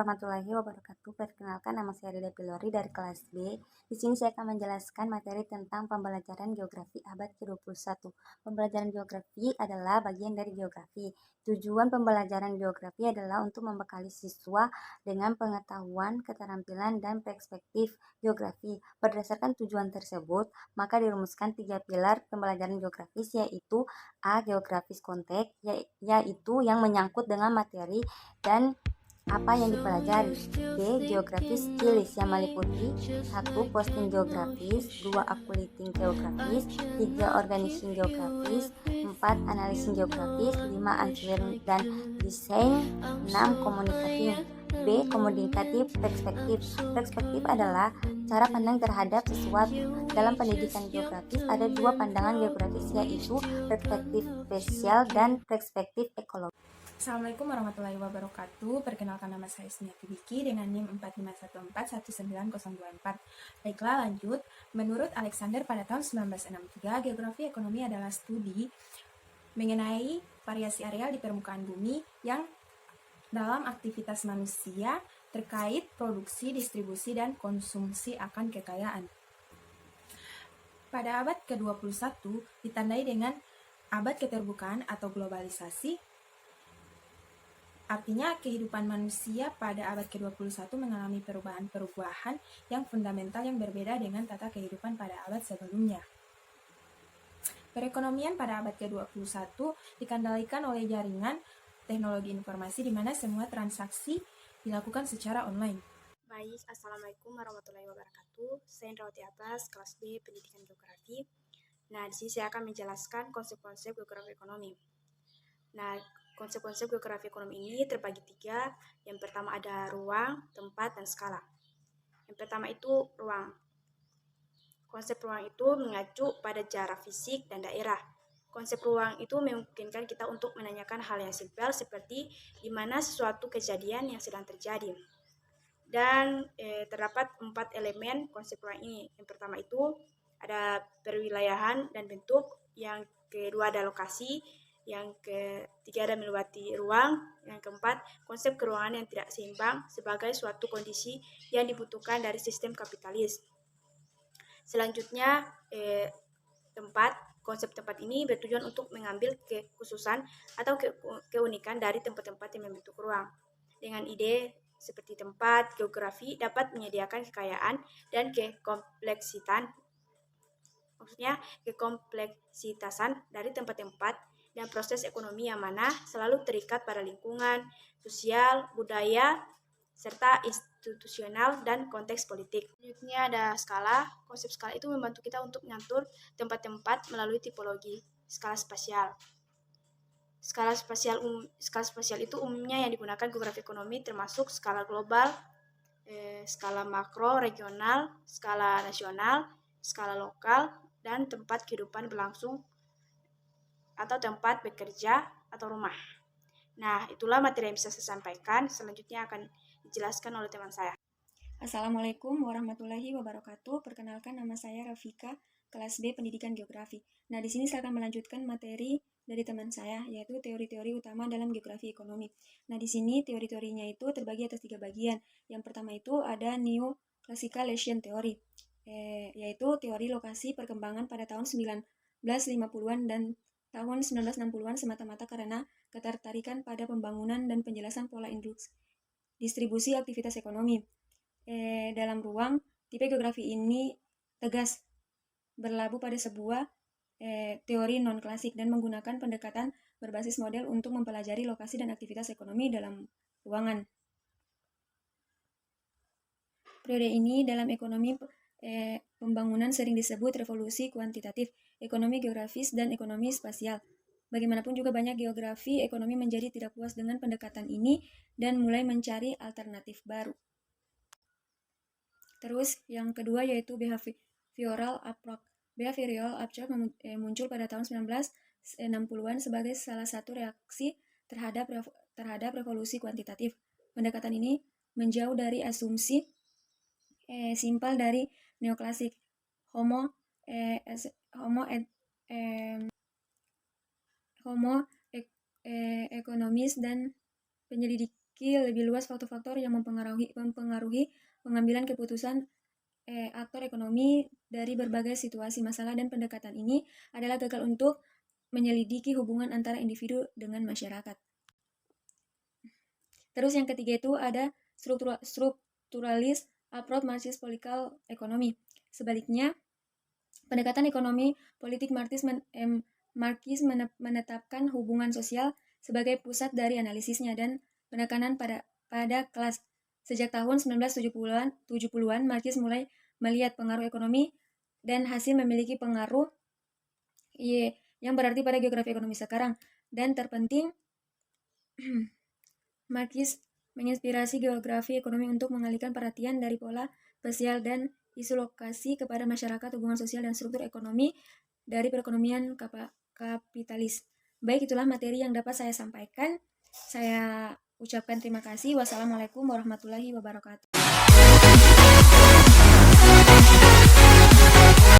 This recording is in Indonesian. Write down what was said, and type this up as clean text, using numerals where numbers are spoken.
warahmatullahi wabarakatuh. Perkenalkan, nama saya Rida Pilori dari kelas B. Di sini saya akan menjelaskan materi tentang pembelajaran geografi abad ke-21. Pembelajaran geografi adalah bagian dari geografi. Tujuan pembelajaran geografi adalah untuk membekali siswa dengan pengetahuan, keterampilan, dan perspektif geografi. Berdasarkan tujuan tersebut, maka dirumuskan 3 pilar pembelajaran geografis, yaitu A. Geografis konteks, yaitu yang menyangkut dengan materi dan apa yang dipelajari. B. Geografis skilis yang meliputi 1. Posting geografis, 2. Updating geografis, 3. Organizing geografis, 4. Analisis geografis, 5. Answering dan desain, 6. Communicating. B. Komunikatif perspektif. Perspektif adalah cara pandang terhadap sesuatu. Dalam pendidikan geografis ada dua pandangan geografis, yaitu perspektif spesial dan perspektif ekologi. Assalamualaikum warahmatullahi wabarakatuh. Perkenalkan, nama saya Ismiati Biki dengan NIM 451419024. Baiklah, lanjut. Menurut Alexander pada tahun 1963, geografi ekonomi adalah studi mengenai variasi areal di permukaan bumi yang dalam aktivitas manusia terkait produksi, distribusi, dan konsumsi akan kekayaan. Pada abad ke-21 ditandai dengan abad keterbukaan atau globalisasi. Artinya, kehidupan manusia pada abad ke-21 mengalami perubahan-perubahan yang fundamental yang berbeda dengan tata kehidupan pada abad sebelumnya. Perekonomian pada abad ke-21 dikendalikan oleh jaringan teknologi informasi di mana semua transaksi dilakukan secara online. Baik, Assalamualaikum warahmatullahi wabarakatuh. Saya Indrawati Abbas, kelas B, Pendidikan Geografi. Nah, di sini saya akan menjelaskan konsep-konsep geografi ekonomi. Nah, konsep-konsep geografi ekonomi ini terbagi 3. Yang pertama ada ruang, tempat, dan skala. Yang pertama itu ruang. Konsep ruang itu mengacu pada jarak fisik dan daerah. Konsep ruang itu memungkinkan kita untuk menanyakan hal yang simpel seperti di mana sesuatu kejadian yang sedang terjadi. Dan terdapat 4 elemen konsep ruang ini. Yang pertama itu ada perwilayahan dan bentuk, yang kedua ada lokasi, yang ketiga ada melewati ruang, yang keempat konsep keruangan yang tidak seimbang sebagai suatu kondisi yang dibutuhkan dari sistem kapitalis. Selanjutnya konsep tempat ini bertujuan untuk mengambil kekhususan atau keunikan dari tempat-tempat yang membentuk ruang. Dengan ide seperti tempat, geografi dapat menyediakan kekayaan dan kekompleksitasan dari tempat-tempat dan proses ekonomi yang mana selalu terikat pada lingkungan, sosial, budaya, serta institusional dan konteks politik. Selanjutnya ada skala. Konsep skala itu membantu kita untuk mengatur tempat-tempat melalui tipologi skala spasial. Skala spasial itu umumnya yang digunakan geografi ekonomi termasuk skala global, skala makro, regional, skala nasional, skala lokal, dan tempat kehidupan berlangsung atau tempat bekerja atau rumah. Nah, itulah materi yang bisa saya sampaikan. Selanjutnya akan dijelaskan oleh teman saya. Assalamualaikum warahmatullahi wabarakatuh. Perkenalkan, nama saya Rafika, kelas B Pendidikan Geografi. Nah, di sini saya akan melanjutkan materi dari teman saya, yaitu teori-teori utama dalam geografi ekonomi. Nah, di sini teori-teorinya itu terbagi atas 3 bagian. Yang pertama itu ada Neoclassical Theory, yaitu teori lokasi perkembangan pada tahun 1950-an dan tahun 1960-an semata-mata karena ketertarikan pada pembangunan dan penjelasan pola distribusi aktivitas ekonomi. Dalam ruang, tipe geografi ini tegas berlabuh pada sebuah teori non-klasik dan menggunakan pendekatan berbasis model untuk mempelajari lokasi dan aktivitas ekonomi dalam ruangan. Periode ini dalam ekonomi pembangunan sering disebut revolusi kuantitatif, ekonomi geografis, dan ekonomi spasial. Bagaimanapun juga banyak geografi ekonomi menjadi tidak puas dengan pendekatan ini dan mulai mencari alternatif baru. Terus yang kedua yaitu behavioral approach. Behavioral approach muncul pada tahun 1960-an sebagai salah satu reaksi terhadap revolusi kuantitatif. Pendekatan ini menjauh dari asumsi simpel dari neoklasik homo economist dan penyelidik memiliki lebih luas faktor-faktor yang mempengaruhi pengambilan keputusan aktor ekonomi dari berbagai situasi masalah, dan pendekatan ini adalah gagal untuk menyelidiki hubungan antara individu dengan masyarakat. Terus yang ketiga itu ada strukturalis approach Marxist political economy. Sebaliknya, pendekatan ekonomi politik Marxis menetapkan hubungan sosial sebagai pusat dari analisisnya dan penekanan pada kelas. Sejak tahun 1970-an, Marxis mulai melihat pengaruh ekonomi dan hasil memiliki pengaruh yang berarti pada geografi ekonomi sekarang. Dan terpenting, Marxis menginspirasi geografi ekonomi untuk mengalihkan perhatian dari pola spasial dan isu lokasi kepada masyarakat, hubungan sosial, dan struktur ekonomi dari perekonomian kapitalis. Baik, itulah materi yang dapat saya sampaikan. Saya ucapkan terima kasih. Wassalamualaikum warahmatullahi wabarakatuh.